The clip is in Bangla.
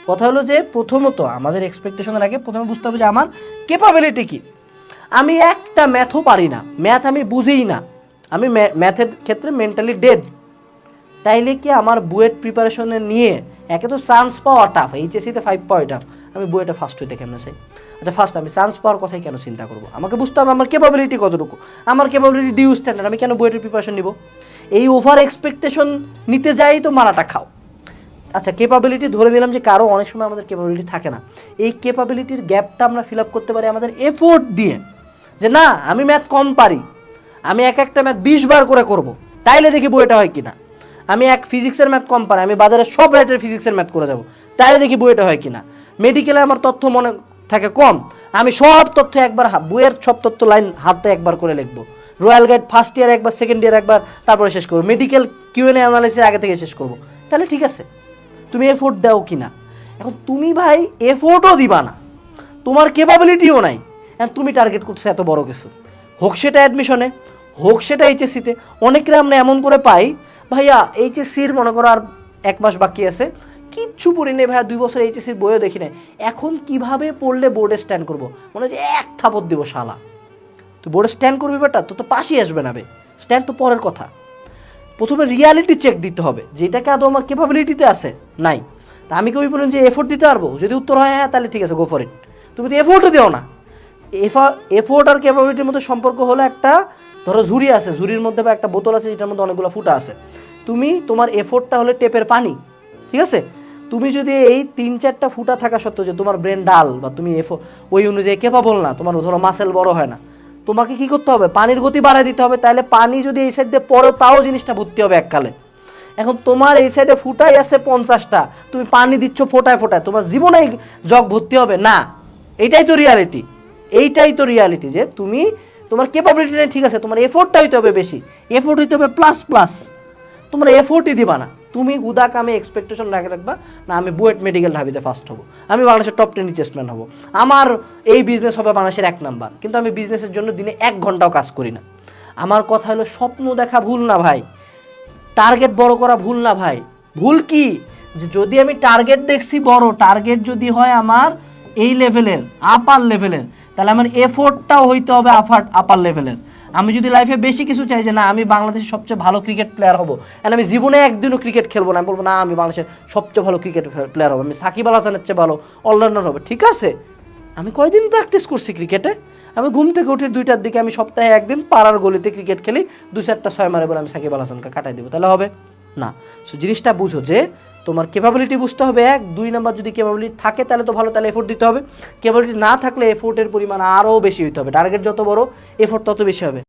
কথা হলো যে প্রথমত আমাদের এক্সপেকটেশনের আগে প্রথমে বুঝতে হবে যে আমার ক্যাপাবিলিটি কি। আমি একটা ম্যাথও পারি না, ম্যাথ আমি বুঝিই না, আমি ম্যাথের ক্ষেত্রে মেন্টালি ডেড, তাইলে কি আমার বুয়েট প্রিপারেশনে নিয়ে একে তো চান্স পাওয়া টাফ, এইচএসসিতে 5 পাওয়া টাফ, আমি বুয়েটে ফার্স্ট হইতে কেমন চাই? আচ্ছা ফার্স্ট আমি চান্স পাওয়ার কথাই কেন চিন্তা করবো? আমাকে বুঝতে হবে আমার ক্যাপাবিলিটি কতটুকু, আমার ক্যাপাবিলিটি ডিউ স্ট্যান্ডার্ড, আমি কেন বুয়েটের প্রিপারেশন নিব? এই ওভার এক্সপেকটেশন নিতে যাই তো মারাটা খাও। আচ্ছা ক্যাপাবিলিটি ধরে নিলাম যে কারো অনেক সময় আমাদের ক্যাপাবিলিটি থাকে না, এই ক্যাপাবিলিটির গ্যাপটা আমরা ফিল আপ করতে পারি আমাদের এফোর্ট দিয়ে, যে না আমি ম্যাথ কম পারি, আমি একটা ম্যাথ 20 বার করে করব, তাইলে দেখি বইটা হয় কিনা। আমি ফিজিক্সের ম্যাথ কম পারি, আমি বাজারে সব রাইটের ফিজিক্সের ম্যাথ করে যাব, তাইলে দেখি বইটা হয় কিনা। মেডিকেলে আমার তথ্য মনে থাকে কম, আমি সব তথ্য একবার বইয়ের সব তথ্য লাইন হাতে একবার করে লিখবো, রয়্যাল গাইড ফার্স্ট ইয়ার একবার, সেকেন্ড ইয়ার একবার, তারপরে শেষ করবো, মেডিকেল কিউএনএ অ্যানালাইসিস আগে থেকে শেষ করবো, তাহলে ঠিক আছে। তুমি এফোর্ট দাও কিনা? এখন তুমি ভাই এফোর্টও দিবা না, তোমার ক্যাপাবিলিটিও নাই, এখন তুমি টার্গেট করছো এত বড় কিছু, হোক সেটা অ্যাডমিশনে, হোক সেটা এইচএসসিতে। অনেকরে আমরা এমন করে পাই, ভাইয়া এইচএসসির মনে করো আর 1 মাস বাকি আছে, কিচ্ছু পড়ি নেই ভাইয়া, 2 বছর এইচএসসির বইও দেখি নাই, এখন কিভাবে পড়লে বোর্ডে স্ট্যান্ড করবো, মনে হয় যে এক থাপড় দিব শালা, তুই বোর্ডে স্ট্যান্ড করবি বেটা, তো পাশই আসবে না বে, স্ট্যান্ড তো পরের কথা। প্রথমে রিয়ালিটি চেক দিতে হবে, যেটাকে আদৌ আমার ক্যাপাবিলিটিতে আছে নাই। তা আমি কবি বলুন যে এফোর্ট দিতে পারবো, যদি উত্তর হয় হ্যাঁ তাহলে ঠিক আছে, গো ফর ইট। তুমি তো এফোর্টও দিও না। এফোর্ট আর ক্যাপাবিলিটির মধ্যে সম্পর্ক হলো একটা, ধরো ঝুড়ি আছে, ঝুড়ির মধ্যে বা একটা বোতল আছে যেটার মধ্যে অনেকগুলো ফুটা আছে, তুমি তোমার এফোর্টটা হলে টেপের পানি, ঠিক আছে? তুমি যদি এই 3-4টা ফুটা থাকা সত্ত্বেও যে তোমার ব্রেন ডাল বা তুমি ওই অনুযায়ী ক্যাপাবল না, তোমার ধরো মাসেল বড় হয় না, তোমাকে কি করতে হবে? পানির গতি বাড়ায় দিতে হবে, তাহলে পানি যদি এই সাইড দিয়ে পড়ো তাও জিনিসটা ভর্তি হবে এককালে। এখন তোমার এই সাইডে ফুটাই আছে 50টা, তুমি পানি দিচ্ছ ফোটায় ফোটায়, তোমার জীবনে জগ ভর্তি হবে না। এইটাই তো রিয়ালিটি, এইটাই তো রিয়ালিটি যে তুমি তোমার ক্যাপাবিলিটি নেই, ঠিক আছে, তোমার এফোর্টটা হইতে হবে বেশি, এফোর্ট হইতে হবে প্লাস প্লাস, তোমরা এফোর্টই দিবা না। তুমি হুদাক আমি এক্সপেকটেশন রাখবা না আমি বুয়েট মেডিকেল ঢাবিতে ফার্স্ট হবো, আমি বাংলাদেশের টপ 10 রিচেস্ট ম্যান হবো, আমার এই বিজনেস হবে বাংলাদেশের 1 নাম্বার, কিন্তু আমি বিজনেসের জন্য দিনে 1 ঘন্টাও কাজ করি না। আমার কথা হলো স্বপ্ন দেখা ভুল না ভাই, টার্গেট বড় করা ভুল না ভাই। ভুল কি? যে যদি আমি টার্গেট দেখছি বড়, টার্গেট যদি হয় আমার এই লেভেলের, আপার লেভেলের, তাহলে আমার এফোর্টটাও হইতে হবে আপার লেভেলের। আমি যদি লাইফে বেশি কিছু চাই যে না আমি বাংলাদেশের সবচেয়ে ভালো ক্রিকেট প্লেয়ার হবো, আর আমি জীবনে একদিনও ক্রিকেট খেলবো না, আমি বলবো না আমি বাংলাদেশের সবচেয়ে ভালো ক্রিকেট প্লেয়ার হবো, আমি সাকিব আল হাসানের চেয়ে ভালো অলরাউন্ডার হবো, ঠিক আছে? আমি কয়দিন প্র্যাকটিস করছি ক্রিকেটে, আমি ঘুম থেকে উঠে 2টার দিকে আমি সপ্তাহে 1 দিন পাড়ার গলিতে ক্রিকেট খেলি, 2-4টা 6 মারে বলে আমি সাকিব আল হাসানকে কাটাই দেবো, তাহলে হবে না। সো জিনিসটা বুঝো যে তোমার ক্যাপাবিলিটি বুঝতে হবে 1, 2 নাম্বার যদি ক্যাপাবিলিটি থাকে তাহলে তো ভালো, তাহলে এফোর্ট দিতে হবে। ক্যাপাবিলিটি না থাকলে এফোর্টের পরিমাণ আরও বেশি হইতে হবে, টার্গেট যত বড় এফোর্ট তত বেশি হবে।